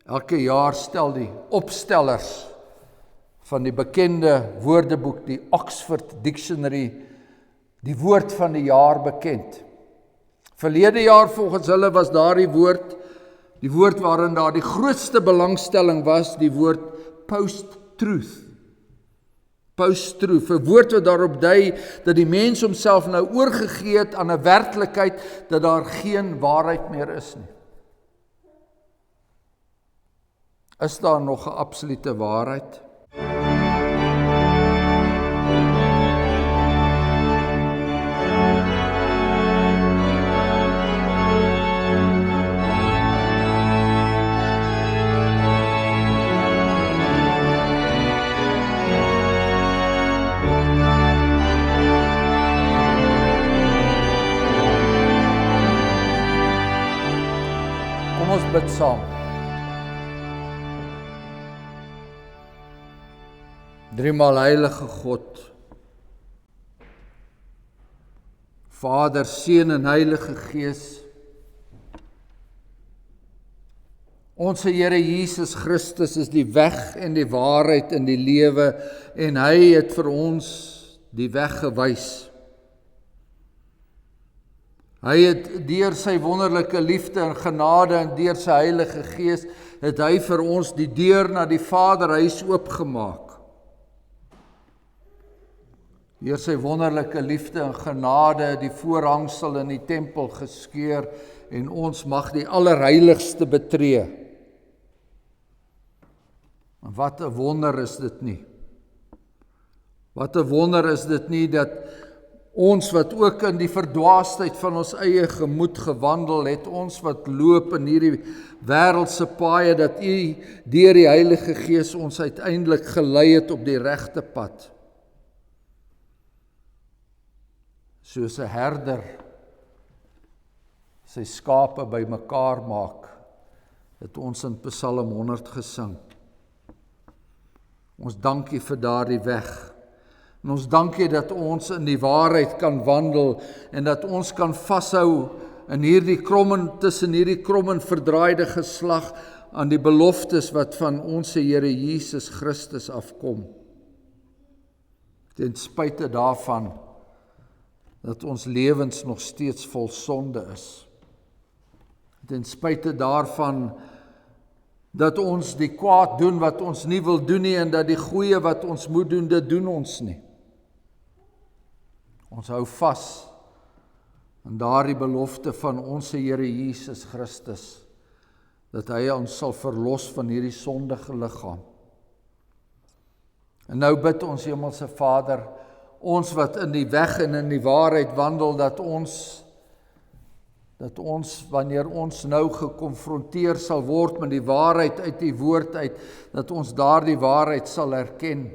Elke jaar stel die opstellers van die bekende woordeboek, die Oxford Dictionary, die woord van die jaar bekend. Verlede jaar volgens hulle was daar die woord waarin daar die grootste belangstelling was, die woord post-truth. Post-truth, 'n woord wat daarop dui dat die mens homself nou oorgegee het aan 'n werklikheid dat daar geen waarheid meer is nie. Is daar nog 'n absolute waarheid? Kom ons bid saam. Driemaal heilige God, Vader, Seun en Heilige Gees, ons Here Jesus Christus is die weg en die waarheid en die lewe en hy het vir ons die weg gewys. Hy het deur sy wonderlike liefde en genade en deur sy Heilige Gees het hy vir ons die deur na die Vaderhuis oopgemaak. Deur sy wonderlike liefde en genade die voorhangsel in die tempel geskeur en ons mag die allerheiligste betree. En wat 'n wonder is dit nie. Wat 'n wonder is dit nie dat ons wat ook in die verdwaasheid van ons eie gemoed gewandel het, ons wat loop in hierdie wêreldse paaie, dat U deur die Heilige Gees ons uiteindelik gelei het op die regte pad. Soos 'n herder sy skape bymekaar maak, het ons in Psalm 100 gesing. Ons dank U vir daardie weg. En ons dank U dat ons in die waarheid kan wandel en dat ons kan vashou in tussen hierdie krom en verdraaide geslag aan die beloftes wat van ons Here Jesus Christus afkom. Ten spyte daarvan dat ons lewens nog steeds vol sonde is. Ten spyte daarvan dat ons die kwaad doen wat ons nie wil doen nie en dat die goeie wat ons moet doen, dit doen ons nie. Ons hou vas aan daardie belofte van ons Here Jesus Christus, dat hy ons sal verlos van hierdie sondige liggaam. En nou bid ons Hemelse Vader, ons wat in die weg en in die waarheid wandel, dat ons, wanneer ons nou gekonfronteer sal word met die waarheid uit die woord uit, dat ons daardie waarheid sal erken.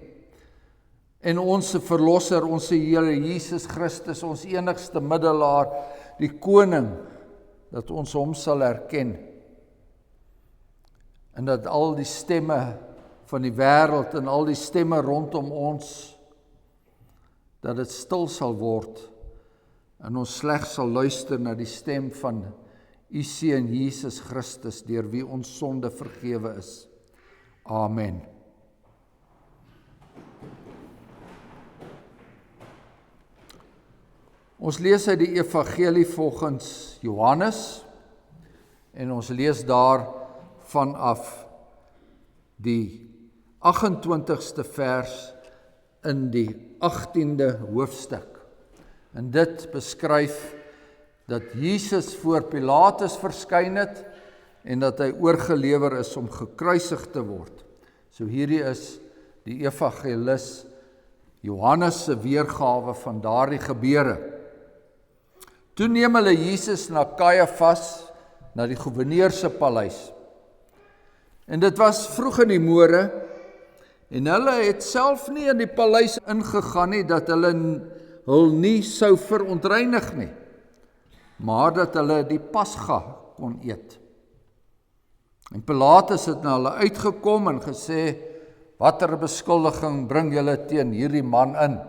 En ons Verlosser, ons Here Jesus Christus, ons enigste middelaar, die Koning, dat ons hom sal erken. En dat al die stemme van die wêreld en al die stemme rondom ons, dat dit stil sal word en ons slegs sal luister na die stem van U Seun Jesus Christus, deur wie ons sonde vergewe is. Amen. Ons lees uit die Evangelie volgens Johannes en ons lees daar vanaf die 28ste vers in die 18de hoofstuk. En dit beskryf dat Jesus voor Pilatus verskyn het en dat hy oorgelewer is om gekruisig te word. So hierdie is die evangelis Johannes se weergawe van daardie gebeure. Toe neem hulle Jesus na Kajafas, na die goewerneur se paleis. En dit was vroeg in die môre, en hulle het self nie in die paleis ingegaan nie, dat hulle hul nie sou verontreinig nie, maar dat hulle die Pasga kon eet. En Pilatus het na hulle uitgekom en gesê, watter beskuldiging bring julle teen hierdie man in?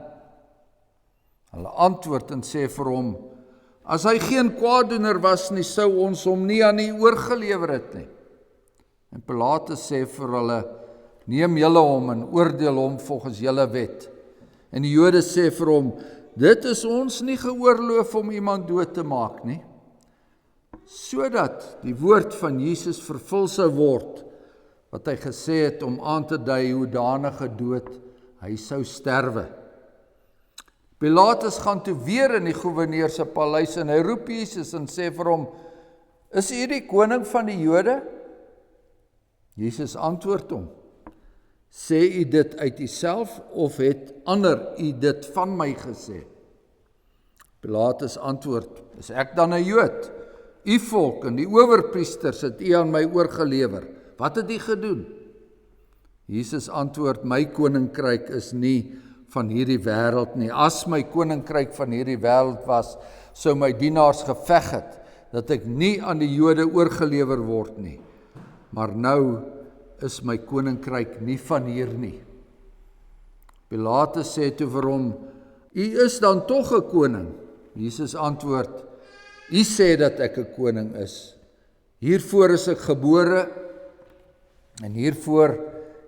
Hulle antwoord en sê vir hom, as hy geen kwaaddoener was nie, sou ons hom nie aan U oorgelewer het nie. En Pilatus sê vir hulle, neem julle hom en oordeel hom volgens julle wet. En die Jode sê vir hom, dit is ons nie geoorloof om iemand dood te maak nie, sodat die woord van Jesus vervul sou word, wat hy gesê het om aan te dui hoedanige dood hy sou sterwe. Pilatus gaan toe weer in die goewerneur se paleis en hy roep Jesus en sê vir hom, is u die koning van die Jode? Jesus antwoord hom, sê u dit uit uself of het ander u dit van my gesê? Pilatus antwoord, is ek dan 'n Jood? U volk en die owerpriesters het u aan my oorgelewer. Wat het u gedoen? Jesus antwoord, my koninkryk is nie van hierdie wêreld nie. As my koninkryk van hierdie wêreld was, sou my dienaars geveg het, dat ek nie aan die Jode oorgelewer word nie. Maar nou is my koninkryk nie van hier nie. Pilatus sê toe vir hom, u is dan tog 'n koning? Jesus antwoord, u sê dat ek 'n koning is. Hiervoor is ek gebore en hiervoor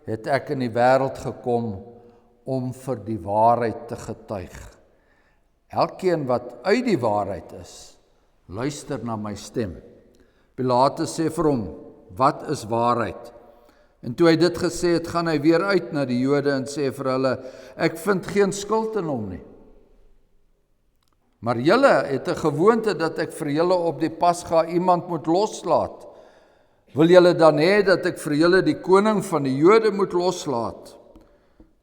het ek in die wêreld gekom om vir die waarheid te getuig. Elkeen wat uit die waarheid is, luister na my stem. Pilatus sê vir hom, wat is waarheid? En toe hy dit gesê het, gaan hy weer uit na die Jode en sê vir hulle, ek vind geen skuld in hom nie. Maar julle het 'n gewoonte dat ek vir julle op die Pasga iemand moet loslaat. Wil julle dan hê dat ek vir julle die koning van die Jode moet loslaat?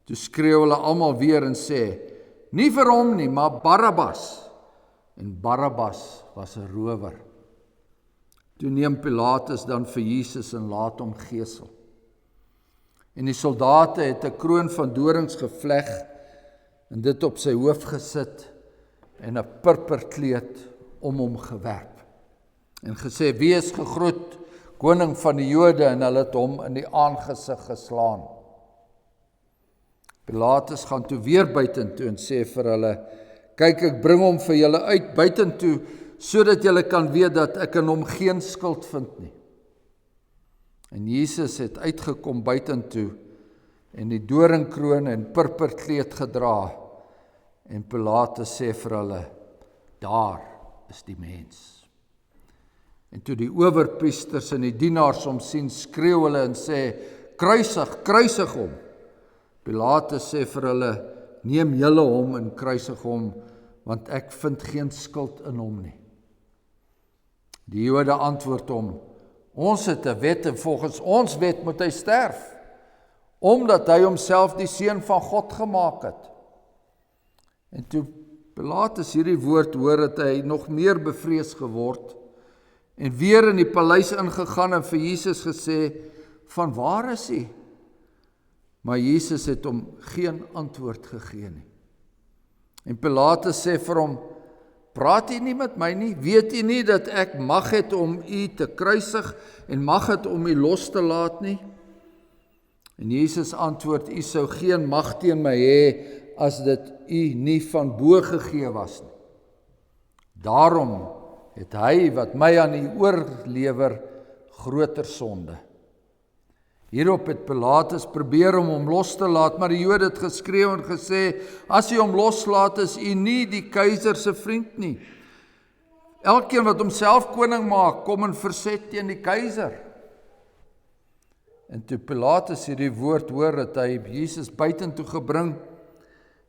Toe skreeu hulle almal weer en sê, nie vir hom nie, maar Barabbas. En Barabbas was 'n rower. Toe neem Pilatus dan vir Jesus en laat hom gesel. En die soldate het 'n kroon van dorings gevleg en dit op sy hoof gesit en 'n purperkleed om hom gewerp. En gesê, wees gegroet, koning van die Jode, en hulle het hom in die aangesig geslaan. Pilatus gaan toe weer buitentoe en sê vir hulle, kyk, ek bring hom vir julle uit buitentoe, sodat julle kan weet dat ek in hom geen skuld vind nie. En Jesus het uitgekom buitentoe en die doringkroon en purperkleed gedra. En Pilatus sê vir hulle, daar is die mens. En toe die owerpriesters en die dienaars hom sien, skreeu hulle en sê, kruisig, kruisig hom. Pilatus sê vir hulle, neem julle hom en kruisig hom, want ek vind geen skuld in hom nie. Die Jode antwoord hom, ons het 'n wet en volgens ons wet moet hy sterf, omdat hy homself die seun van God gemaak het. En toe Pilatus hierdie woord hoor, het hy nog meer bevrees geword en weer in die paleis ingegaan en vir Jesus gesê, van waar is hy? Maar Jesus het hom geen antwoord gegee nie. En Pilatus sê vir hom, praat u nie met my nie? Weet u nie dat ek mag het om u te kruisig en mag het om u los te laat nie? En Jesus antwoord, u sou geen mag teen my hê as dit u nie van bo gegee was nie. Daarom het hy wat my aan u oorlewer groter sonde. Hierop het Pilatus probeer om hom los te laat, maar die Jode het geskreeu en gesê, as u hom loslaat, is u nie die keiser se vriend nie. Elkeen wat homself koning maak, kom in verset teen die keiser. En toe Pilatus hierdie woord hoor, het hy Jesus buitentoe gebring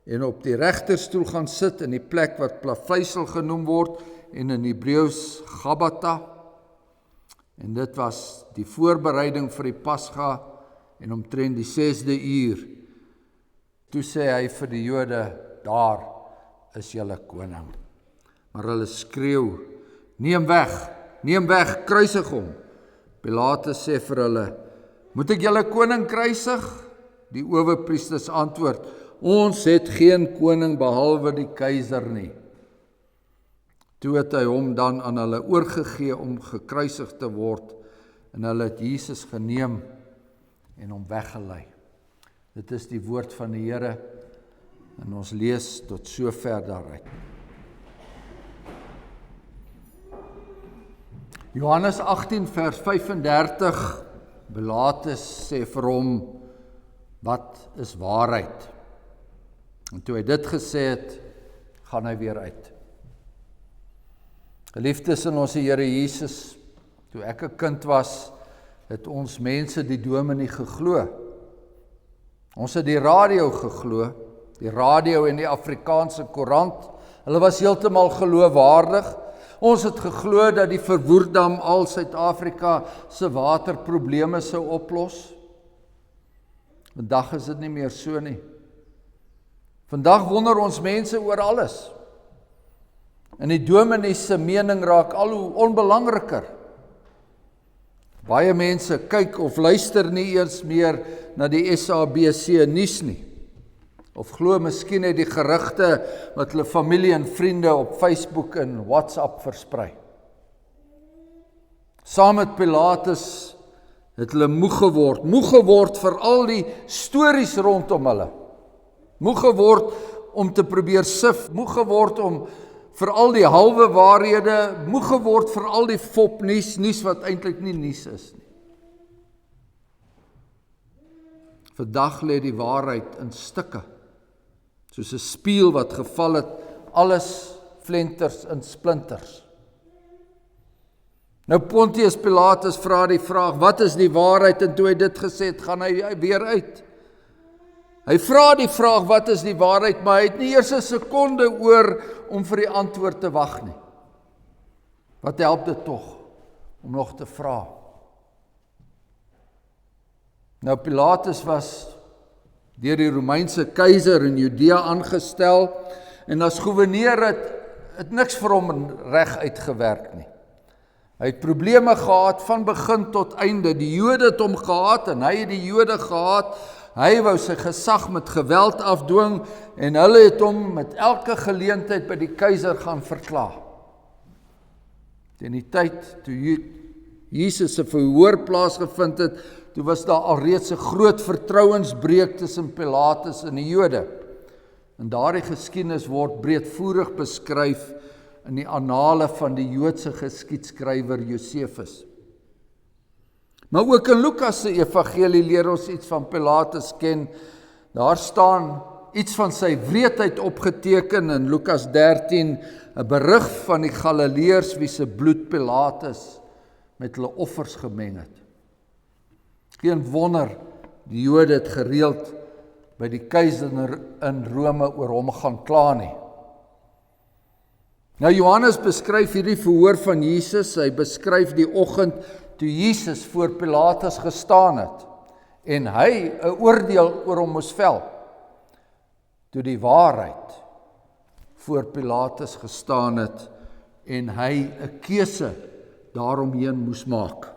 en op die regterstoel gaan sit in die plek wat plaveisel genoem word en in Hebreëus Gabata. En dit was die voorbereiding vir die Pasga en omtrent die 6de uur. Toe sê hy vir die Jode, daar is julle koning. Maar hulle skreeu, neem weg, kruisig hom. Pilatus sê vir hulle, moet ek julle koning kruisig? Die owerpriesters antwoord, ons het geen koning behalwe die keiser nie. Toe het hy hom dan aan hulle oorgegee om gekruisig te word en hulle het Jesus geneem en hom weggelei. Dit is die woord van die Here en ons lees tot sover daaruit. Johannes 18 vers 35 Pilatus sê vir hom, wat is waarheid? En toe hy dit gesê het, gaan hy weer uit. Geliefdes in ons Here Jesus, toe ek 'n kind was, het ons mense die dominee geglo. Ons het die radio geglo, die radio en die Afrikaanse koerant. Hulle was heeltemal geloofwaardig. Ons het geglo dat die verwoerdam al Suid-Afrika se waterprobleme sou oplos. Vandag is dit nie meer so nie. Vandag wonder ons mense oor alles. En die dominee se mening raak al hoe onbelangriker. Baie mense kyk of luister nie eers meer na die SABC nuus nie. Of glo miskien net die gerugte wat hulle familie en vriende op Facebook en WhatsApp versprei. Saam met Pilatus het hulle moeg geword vir al die stories rondom hulle. Moeg geword om te probeer sif, moeg geword om vir al die halwe waarhede, moeg geword vir al die fopnuus, nuus wat eintlik nie nuus is nie. Vandag lê die waarheid in stukke, soos 'n spieël wat geval het, alles flenters in splinters. Nou Pontius Pilatus vra die vraag, wat is die waarheid? En toe hy dit gesê het, gaan hy weer uit. Hy vra die vraag, wat is die waarheid, maar hy het nie eers 'n sekonde oor om vir die antwoord te wag nie. Wat help dit tog om nog te vra? Nou Pilatus was deur die Romeinse keiser in Judea aangestel en as gouverneur het niks vir hom reg uitgewerk nie. Hy het probleme gehad van begin tot einde. Die Jode het hom gehaat en hy het die Jode gehaat. Hy wou sy gesag met geweld afdwing en hulle het hom met elke geleentheid by die keiser gaan verkla. Teen die tyd toe Jesus se verhoor plaasgevind het, toe was daar alreeds 'n groot vertrouensbreuk tussen Pilatus en die Jode. En daardie geskiedenis word breedvoerig beskryf in die annale van die Joodse geskiedskrywer Josefus. Maar ook in Lukas se evangelie leer ons iets van Pilatus ken. Daar staan iets van sy wreedheid opgeteken in Lukas 13, 'n berig van die Galileërs wie se bloed Pilatus met hulle offers gemeng het. Geen wonder, die Jode het gereeld by die keiser in Rome oor hom gaan kla nie. Nou Johannes beskryf hierdie verhoor van Jesus, hy beskryf die oggend toe Jesus voor Pilatus gestaan het en hy 'n oordeel oor hom moes vel. Toe die waarheid voor Pilatus gestaan het en hy 'n keuse daaromheen moes maak.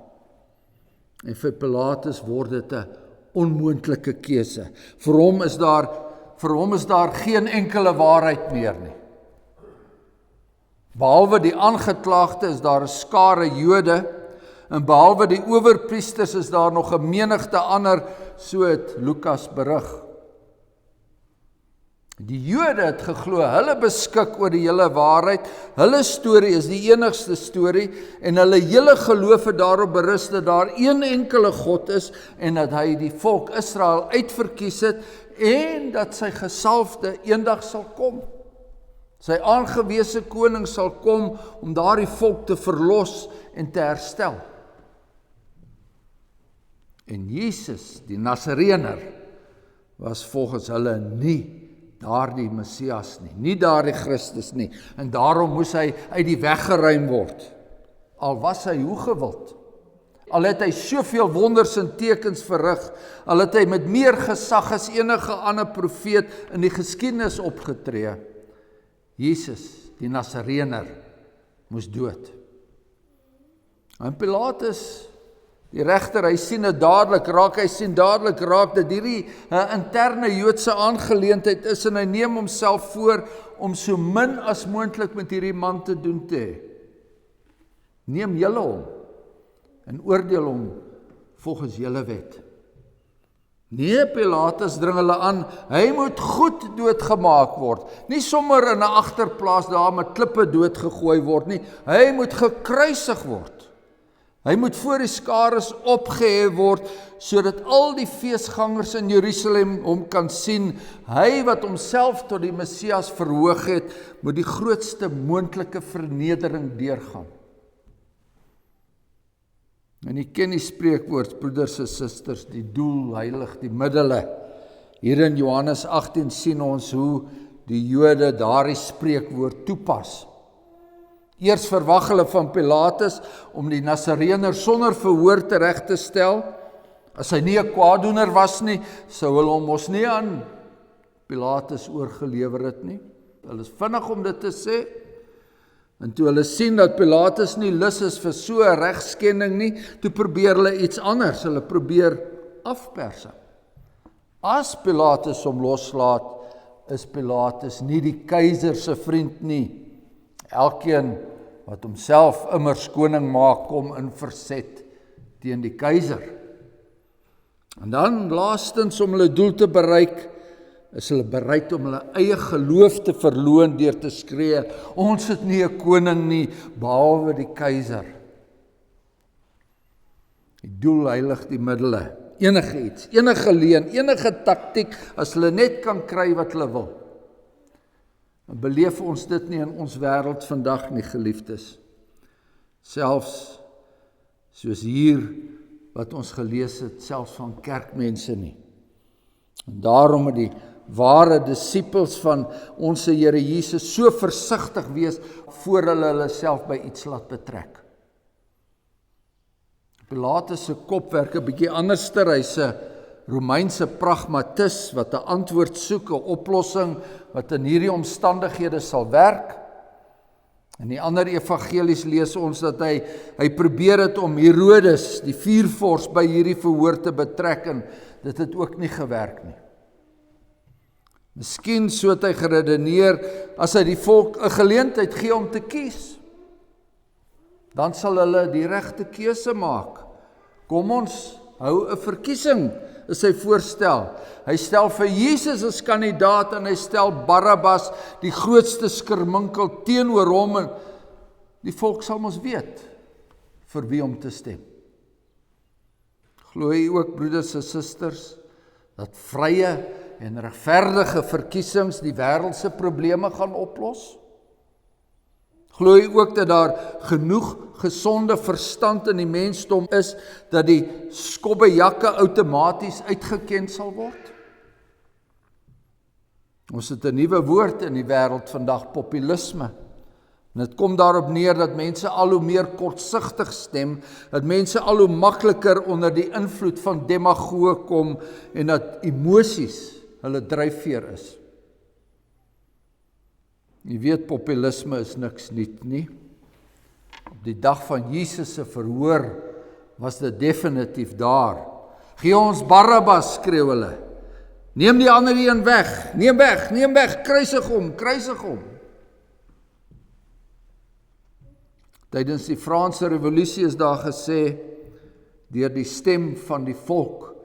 En vir Pilatus word dit 'n onmoontlike keuse. Vir hom is daar geen enkele waarheid meer nie. Behalwe die aangeklaagde is daar 'n skare Jode en behalwe die owerpriesters is daar nog 'n menigte ander, so het Lukas berig. Die Jode het geglo, hulle beskik oor die hele waarheid, hulle storie is die enigste storie en hulle hele geloof het daarop berus dat daar een enkele God is en dat hy die volk Israel uitverkies het en dat sy gesalfde eendag sal kom. Sy aangewese koning sal kom om daardie volk te verlos en te herstel. En Jesus, die Nasareëner, was volgens hulle nie daardie Messias nie daardie Christus nie, en daarom moes hy uit die weg geruim word. Al was hy hoe gewild, al het hy soveel wonders en tekens verrig, al het hy met meer gesag as enige ander profeet in die geskiedenis opgetree, Jesus, die Nasareëner, moes dood. En Pilatus, die regter, hy sien dadelik raak dat hierdie interne Joodse aangeleentheid is en hy neem homself voor om so min as moontlik met hierdie man te doen te hê. Neem julle hom en oordeel hom volgens julle wet. Nee, Pilatus dring hulle aan, hy moet goed doodgemaak word. Nie sommer in 'n agterplaas daar met klippe doodgegooi word nie, hy moet gekruisig word. Hy moet voor die skares opgehef word, sodat al die feesgangers in Jerusalem hom kan sien. Hy wat homself tot die Messias verhoog het, moet die grootste moontlike vernedering deurgaan. En jy ken die spreekwoord, broeders en susters, die doel heilig die middele. Hier in Johannes 18 sien ons hoe die Jode daardie spreekwoord toepas. Eers verwag hulle van Pilatus om die Nasareëner sonder verhoor reg te stel. As hy nie 'n kwaadoener was nie, sou hulle hom mos nie aan Pilatus oorgelewer het nie. Hulle is vinnig om dit te sê. En toe hulle sien dat Pilatus nie lus is vir so 'n regskending nie, toe probeer hulle iets anders. Hulle probeer afperse. As Pilatus hom loslaat, is Pilatus nie die keiser se vriend nie. Elkeen wat homself immers koning maak, kom in verzet teen die keiser. En dan laastens om hulle doel te bereik, is hulle bereid om hulle eie geloof te verloon deur te skree, ons het nie 'n koning nie, behalwe die keiser. Die doel heilig die middele. Enige iets, enige leen, enige taktiek, as hulle net kan kry wat hulle wil. En beleef ons dit nie in ons wêreld vandag nie, geliefdes. Selfs soos hier wat ons gelees het, selfs van kerkmense nie. En daarom moet die ware disippels van ons Here Jesus so versigtig wees voor hulle self by iets laat betrek. Pilatus se kop werk 'n bietjie anderster. Hy's 'n Romeinse pragmatis wat 'n antwoord soek, 'n oplossing wat in hierdie omstandighede sal werk. In die ander evangelies lees ons dat hy probeer het om Herodes, die vuurvors, by hierdie verhoor te betrek, en dit het ook nie gewerk nie. Miskien so het hy geredeneer, as hy die volk 'n geleentheid gee om te kies, dan sal hulle die regte keuse maak. Kom ons hou 'n verkiesing, is sy voorstel. Hy stel vir Jesus as kandidaat en hy stel Barabbas, die grootste skerminkel, teenoor hom, en die volk sal mos weet vir wie om te stem. Glo jy ook, broeders en susters, dat vrye en regverdige verkiesings die wêreldse probleme gaan oplos? Glo jy ook dat daar genoeg gesonde verstand in die mensdom is, dat die skobbejakke outomaties uitgeken sal word? Ons het 'n nuwe woord in die wêreld vandag, populisme. En dit kom daarop neer dat mense al hoe meer kortsigtig stem, dat mense al hoe makliker onder die invloed van demagoë kom, en dat emosies hulle dryfveer is. Jy weet, populisme is niks nuut nie. Op die dag van Jesus se verhoor was dit definitief daar. Gee ons Barabbas, skreeu hulle. Neem die ander een weg, neem weg, kruisig hom. Tydens die Franse revolusie is daar gesê, deur die stem van die volk,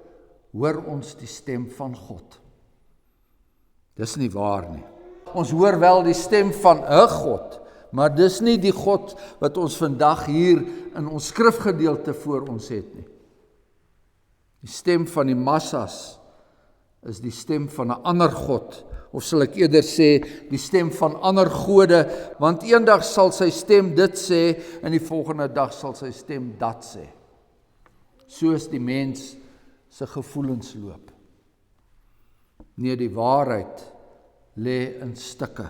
hoor ons die stem van God. Dis nie waar nie. Ons hoor wel die stem van 'n God, maar dis nie die God wat ons vandag hier in ons skrifgedeelte voor ons het nie. Die stem van die massas is die stem van 'n ander God, of sal ek eerder sê, die stem van ander gode, want eendag sal sy stem dit sê, en die volgende dag sal sy stem dat sê. So is die mens se gevoelens loop. Nee, die waarheid lê in stukke,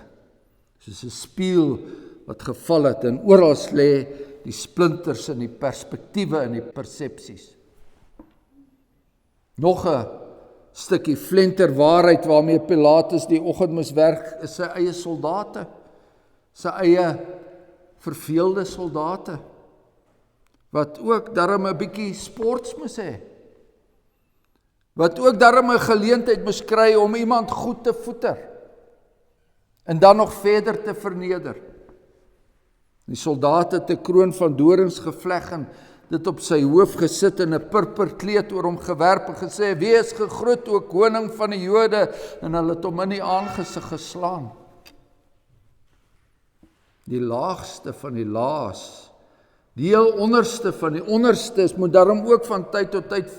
soos 'n spieël wat geval het, en oral lê die splinters in die perspektiewe en die persepsies. Nog 'n stukkie flenter waarheid waarmee Pilatus die oggend moes werk, is sy eie soldate, sy eie verveelde soldate, wat ook darm 'n bietjie sports moes hê, wat ook darm 'n geleentheid moes kry om iemand goed te voeter, en dan nog verder te verneder. Die soldate het 'n kroon van dorings gevleg en dit op sy hoof gesit en 'n purperkleed oor hom gewerp en gesê, wees gegroet, o koning van die Jode, en hulle het hom in die aangesig geslaan. Die laagste van die laas Die heel onderste van die onderstes moet daarom ook van tyd tot tyd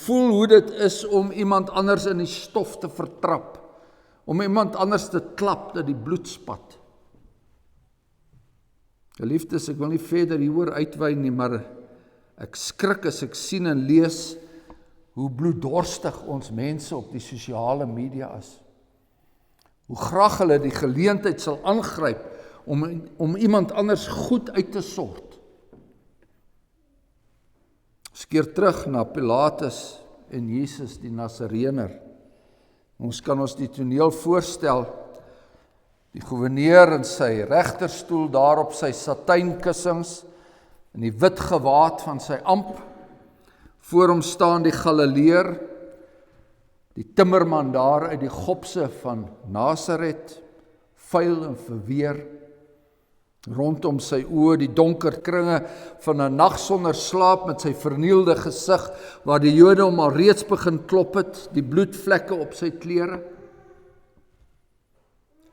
voel hoe dit is om iemand anders in die stof te vertrap, om iemand anders te klap dat die bloed spat. Geliefdes, ek wil nie verder hieroor uitwy nie, maar ek skrik as ek sien en lees hoe bloeddorstig ons mense op die sosiale media is. Hoe graag hulle die geleentheid sal aangryp om iemand anders goed uit te sort. Ons keer terug na Pilatus en Jesus die Nasareëner. Ons kan ons die toneel voorstel, die goewerneur in sy regterstoel daar op sy satijnkussings, in die wit gewaad van sy amp, voor hom staan die Galileër, die timmerman daar uit die gopse van Nasaret, vuil en verweer, rondom sy oë die donker kringe van 'n nag sonder slaap met sy vernielde gesig, waar die Jode hom al reeds begin klop het, die bloedvlekke op sy klere.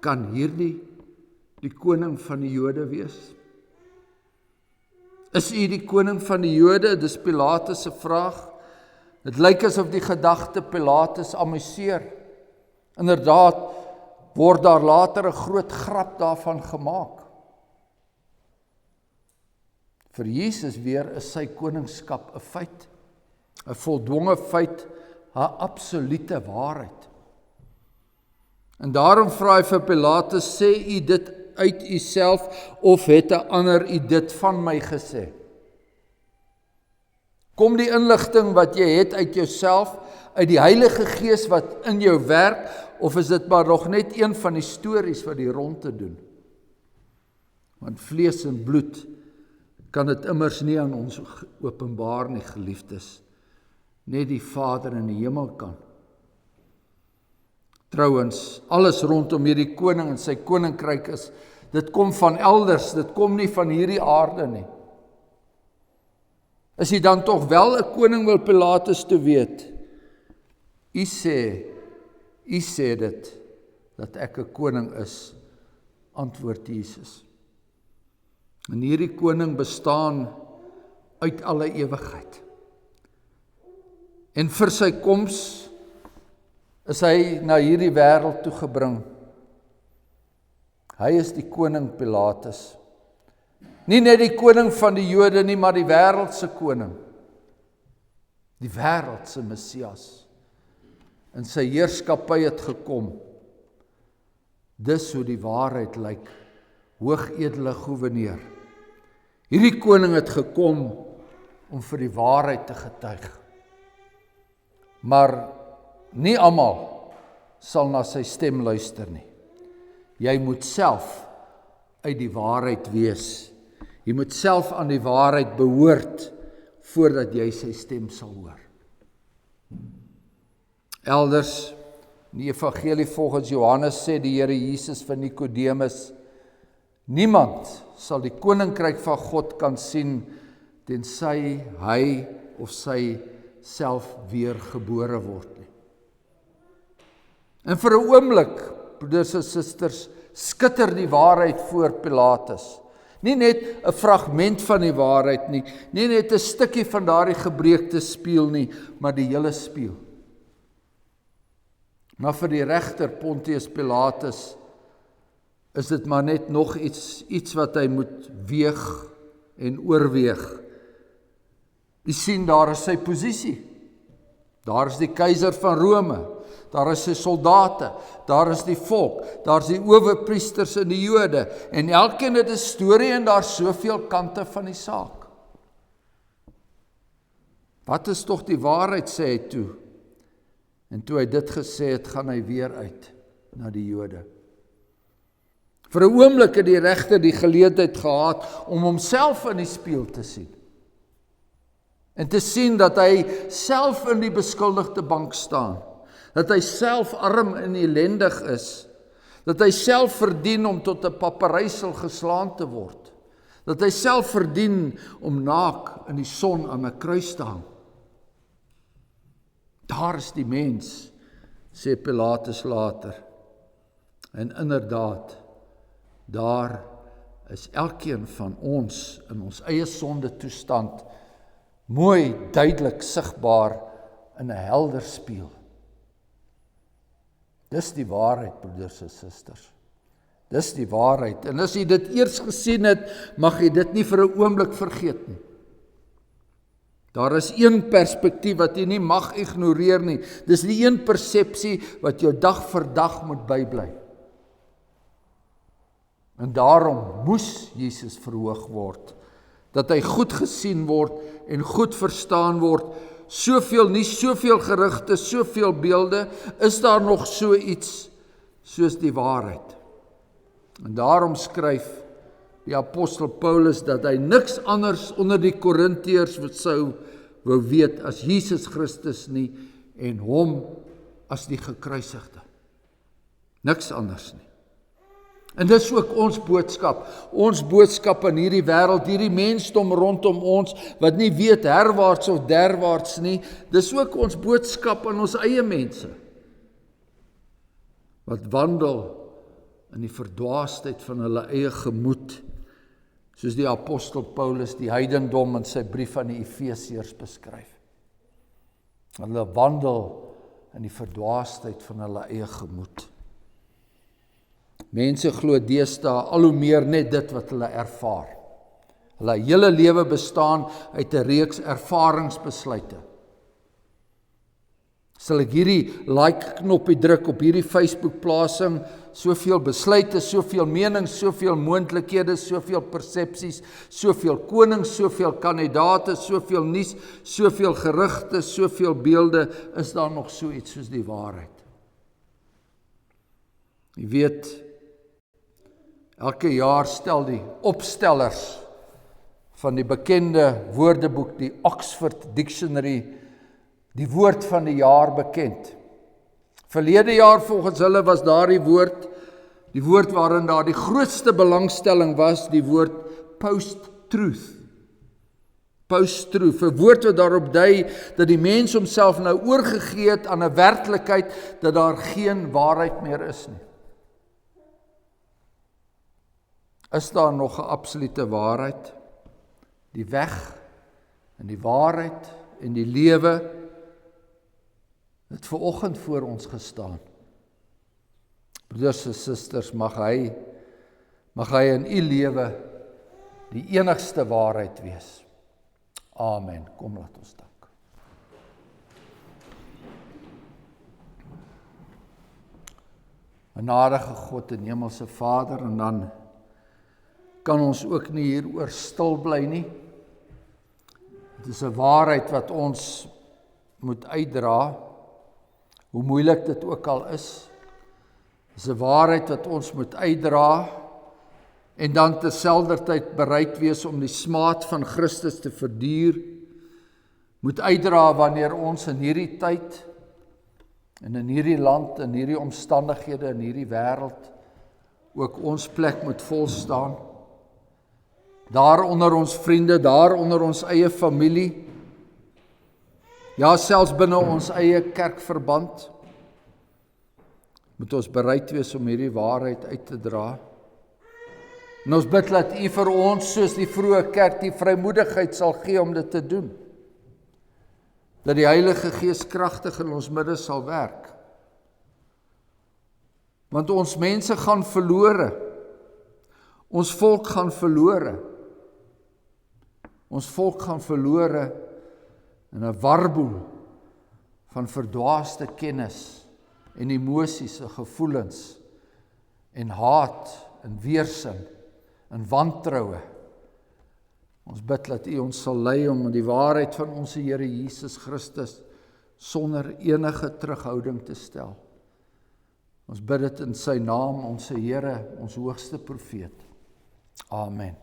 Kan hierdie die koning van die Jode wees? Is u die koning van die Jode? Dis Pilatus se vraag. Dit lyk asof die gedagte Pilatus amuseer. Inderdaad, word daar later 'n groot grap daarvan gemaak. Vir Jesus weer is sy koningskap 'n feit, 'n voldwonge feit, 'n absolute waarheid. En daarom vra hy vir Pilatus, sê u dit uit u self of het 'n ander u dit van my gesê? Kom die inligting wat jy het uit jouself, uit die Heilige Gees wat in jou werk, of is dit maar nog net een van die stories wat die ronde doen? Want vlees en bloed kan dit immers nie aan ons openbaar nie, geliefdes. Net die Vader in die hemel kan. Trouwens, alles rondom hierdie koning en sy koninkryk is, dit kom van elders, dit kom nie van hierdie aarde nie. Is hy dan tog wel 'n koning, wil Pilatus toe weet? U sê dit, dat ek 'n koning is, antwoord Jesus. En hierdie koning bestaan uit alle ewigheid. En vir sy koms is hy na hierdie wêreld toe gebring. Hy is die koning Pilatus. Nie net die koning van die Jode nie, maar die wêreldse koning. Die wêreldse Messias. In sy heerskappy het gekom. Dis hoe die waarheid lyk, hoogedele goewerneur. Hierdie koning het gekom om vir die waarheid te getuig. Maar nie almal sal na sy stem luister nie. Jy moet self uit die waarheid wees. Jy moet self aan die waarheid behoort voordat jy sy stem sal hoor. Elders in die evangelie volgens Johannes sê die Here Jesus vir Nikodemus, niemand sal die koninkryk van God kan sien tensy hy of sy self weer gebore word nie. En vir 'n oomblik, broeders en susters, skitter die waarheid voor Pilatus. Nie net 'n fragment van die waarheid nie, nie net 'n stukkie van daardie gebreekte spieël nie, maar die hele spieël. Maar vir die regter Pontius Pilatus is dit maar net nog iets wat hy moet weeg en oorweeg. U sien, daar is sy posisie. Daar is die keiser van Rome, daar is sy soldate, daar is die volk, daar is die owerpriesters en die Jode, en elkeen het 'n storie en daar soveel kante van die saak. Wat is tog die waarheid, sê hy toe? En toe hy dit gesê het, gaan hy weer uit na die Jode. Vir 'n oomblik het die regter die geleentheid gehad om homself in die spieël te sien. En te sien dat hy self in die beskuldigde bank staan. Dat hy self arm en ellendig is. Dat hy self verdien om tot 'n paparysel geslaan te word. Dat hy self verdien om naak in die son aan 'n kruis te hang. Daar is die mens, sê Pilatus later. En inderdaad, daar is elkeen van ons in ons eie sonde toestand mooi, duidelik sigbaar in 'n helder spieël. Dis die waarheid, broeders en susters. Dis die waarheid. En as jy dit eers gesien het, mag jy dit nie vir 'n oomblik vergeet nie. Daar is een perspektief wat jy nie mag ignoreer nie. Dis die een persepsie wat jou dag vir dag moet bybly. En daarom moes Jesus verhoog word, dat hy goed gesien word en goed verstaan word. Soveel nie, soveel gerugte, soveel beelde, is daar nog so iets soos die waarheid. En daarom skryf die apostel Paulus dat hy niks anders onder die Korintiërs sou wou weet as Jesus Christus nie en hom as die gekruisigde. Niks anders nie. En dis ook ons boodskap in hierdie wêreld, hierdie mensdom rondom ons, wat nie weet herwaarts of derwaarts nie, dis ook ons boodskap aan ons eie mense, wat wandel in die verdwaasdheid van hulle eie gemoed, soos die apostel Paulus die heidendom in sy brief aan die Efesiërs beskryf. Hulle wandel in die verdwaasdheid van hulle eie gemoed. Mense glo deesdae al hoe meer net dit wat hulle ervaar. Hulle hele lewe bestaan uit 'n reeks ervaringsbesluite. Sal ek hierdie like-knoppie druk op hierdie Facebook-plasing, soveel besluite, soveel menings, soveel moontlikhede, soveel persepsies, soveel konings, soveel kandidate, soveel nuus, soveel gerugte, soveel beelde, is daar nog so iets soos die waarheid. Jy weet, elke jaar stel die opstellers van die bekende woordeboek, die Oxford Dictionary, die woord van die jaar bekend. Verlede jaar volgens hulle was die woord waarin daar die grootste belangstelling was, die woord post-truth. Post-truth, 'n woord wat daarop dui dat die mens homself nou oorgegee het aan 'n werklikheid dat daar geen waarheid meer is nie. Is daar nog 'n absolute waarheid? Die weg en die waarheid en die lewe het vanoggend voor ons gestaan. Broeders en susters, mag hy in u lewe die enigste waarheid wees. Amen. Kom, laat ons dank. Genadige God en hemelse Vader, en dan kan ons ook nie hieroor stil bly nie. Dit is 'n waarheid wat ons moet uitdra, hoe moeilik dit ook al is. Dit is 'n waarheid wat ons moet uitdra en dan terselfdertyd bereid wees om die smaad van Christus te verduur, moet uitdra wanneer ons in hierdie tyd en in hierdie land, in hierdie omstandighede, in hierdie wêreld ook ons plek moet volstaan. Daar onder ons vriende, daar onder ons eie familie, ja, selfs binne ons eie kerkverband, moet ons bereid wees om hierdie waarheid uit te dra. En ons bid dat U vir ons, soos die vroeë kerk, die vrymoedigheid sal gee om dit te doen. Dat die Heilige Gees kragtig in ons midde sal werk. Want ons mense gaan verlore. Ons volk gaan verlore. Ons volk gaan verlore in 'n warboel van verdwaasde kennis en emosies en gevoelens en haat en weerstand en wantroue. Ons bid dat U ons sal lei om die waarheid van ons Here Jesus Christus sonder enige terughouding te stel. Ons bid dit in sy naam, ons Here, ons hoogste profeet. Amen.